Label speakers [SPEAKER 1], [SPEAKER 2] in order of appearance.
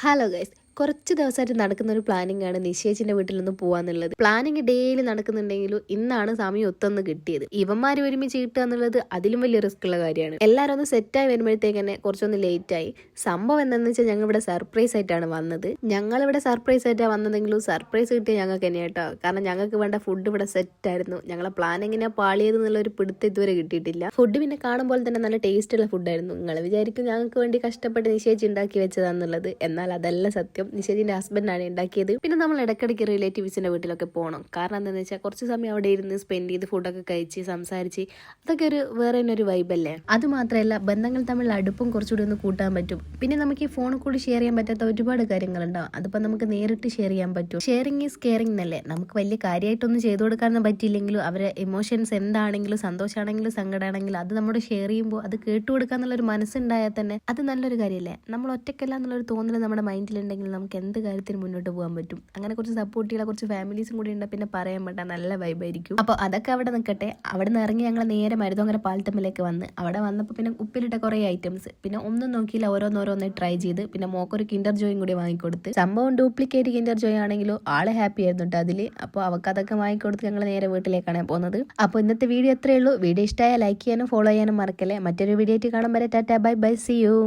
[SPEAKER 1] Hello guys, കുറച്ച് ദിവസമായിട്ട് നടക്കുന്ന ഒരു പ്ലാനിങ് ആണ് നിശ്ചയിച്ചിന്റെ വീട്ടിൽ നിന്ന് പോവാന്നുള്ളത്. പ്ലാനിങ് ഡെയിലി നടക്കുന്നുണ്ടെങ്കിലും ഇന്നാണ് സമയം ഒത്തൊന്ന് കിട്ടിയത്. ഇവന്മാര് ഒരുമിച്ച് കിട്ടുക എന്നുള്ളത് അതിലും വലിയ റിസ്ക് ഉള്ള കാര്യമാണ്. എല്ലാവരും ഒന്ന് സെറ്റായി വരുമ്പോഴത്തേക്ക് തന്നെ കുറച്ചൊന്ന് ലേറ്റ് ആയി. സംഭവം എന്താണെന്ന് വെച്ചാൽ ഞങ്ങൾ ഇവിടെ സർപ്രൈസ് ആയിട്ടാണ് വന്നത്. ഞങ്ങളിവിടെ സർപ്രൈസ് ആയിട്ടാണ് വന്നതെങ്കിലും സർപ്രൈസ് കിട്ടിയ ഞങ്ങൾക്ക് തന്നെ കേട്ടോ. കാരണം ഞങ്ങൾക്ക് വേണ്ട ഫുഡ് ഇവിടെ സെറ്റ് ആയിരുന്നു. ഞങ്ങളെ പ്ലാൻ എങ്ങനെയാ പാളിയത് എന്നുള്ള ഒരു പിടുത്തം ഇതുവരെ കിട്ടിയിട്ടില്ല. ഫുഡ് പിന്നെ കാണുമ്പോൾ തന്നെ നല്ല ടേസ്റ്റ് ഉള്ള ഫുഡായിരുന്നു. നിങ്ങൾ വിചാരിക്കും ഞങ്ങൾക്ക് വേണ്ടി കഷ്ടപ്പെട്ട് നിശ്ചയിച്ച് ഉണ്ടാക്കി വെച്ചതാന്നുള്ളത്. എന്നാൽ അതല്ല സത്യം. നിശ്ചയിന്റെ ഹസ്ബൻഡാണ് ഉണ്ടാക്കിയത്. പിന്നെ നമ്മൾ ഇടയ്ക്കിടയ്ക്ക് റിലേറ്റീവ്സിന്റെ വീട്ടിലൊക്കെ പോകണം. കാരണം എന്താണെന്ന് വെച്ചാൽ കുറച്ച് സമയം അവിടെ ഇരുന്ന് സ്പെൻഡ് ചെയ്ത് ഫുഡൊക്കെ കഴിച്ച് സംസാരിച്ച് അതൊക്കെ ഒരു വേറെ തന്നെ ഒരു വൈബല്ലേ. അത് മാത്രമല്ല, ബന്ധങ്ങൾ തമ്മിൽ അടുപ്പം കുറച്ചുകൂടി ഒന്ന് കൂട്ടാൻ പറ്റും. പിന്നെ നമുക്ക് ഈ ഫോണിൽ കൂടി ഷെയർ ചെയ്യാൻ പറ്റാത്ത ഒരുപാട് കാര്യങ്ങളുണ്ടാവും. അതിപ്പോൾ നമുക്ക് നേരിട്ട് ഷെയർ ചെയ്യാൻ പറ്റും. ഷെയറിങ് ഈസ് കെയറിങ് എന്നല്ലേ. നമുക്ക് വലിയ കാര്യമായിട്ടൊന്നും ചെയ്തു കൊടുക്കാനൊന്നും പറ്റിയില്ലെങ്കിലും അവരെ ഇമോഷൻസ് എന്താണെങ്കിലും സന്തോഷമാണെങ്കിലും സങ്കടമാണെങ്കിലും അത് നമ്മൾ ഷെയർ ചെയ്യുമ്പോൾ അത് കേട്ടുകൊടുക്കാന്നുള്ളൊരു മനസ്സുണ്ടായാൽ തന്നെ അത് നല്ലൊരു കാര്യമല്ലേ. നമ്മൾ ഒറ്റയ്ക്കല്ല എന്നുള്ളൊരു തോന്നൽ നമ്മുടെ മൈൻഡിലുണ്ടെങ്കിൽ നമുക്ക് എന്ത് കാര്യത്തിന് മുന്നോട്ട് പോകാൻ പറ്റും. അങ്ങനെ കുറച്ച് സപ്പോർട്ടുള്ള കുറച്ച് ഫാമിലീസും കൂടി ഉണ്ട്. പിന്നെ പറയാൻ പറ്റാ നല്ല വൈബായിരിക്കും. അപ്പോൾ അതൊക്കെ അവിടെ നിൽക്കട്ടെ. അവിടെ നിന്ന് ഇറങ്ങി ഞങ്ങൾ നേരെ മരുതോങ്കര പാലത്തമ്മിലേക്ക് വന്ന് അവിടെ വന്നപ്പോൾ പിന്നെ ഉപ്പിലിട്ട കുറേ ഐറ്റംസ് പിന്നെ ഒന്നും നോക്കിയില്ല, ഓരോന്നോരോന്ന് ട്രൈ ചെയ്ത് പിന്നെ മോക്കൊരു കിൻഡർ ജോയും കൂടി വാങ്ങിക്കൊടുത്ത്. സംഭവം ഡ്യൂപ്ലിക്കേറ്റ് കിൻഡർ ജോയ് ആണെങ്കിലും ആളെ ഹാപ്പി ആയിരുന്നു കേട്ടോ അതിൽ. അപ്പോൾ അവർക്ക് അതൊക്കെ വാങ്ങിക്കൊടുത്ത് ഞങ്ങൾ നേരെ വീട്ടിലേക്കാണ് പോകുന്നത്. അപ്പോൾ ഇന്നത്തെ വീഡിയോ എത്രയേ ഉള്ളൂ. വീഡിയോ ഇഷ്ടമായാൽ ലൈക്ക് ചെയ്യാനും ഫോളോ ചെയ്യാനും മറക്കല്ലേ. മറ്റൊരു വീഡിയോ ആയിട്ട് കാണാൻ വരെ tata bye bye, see U.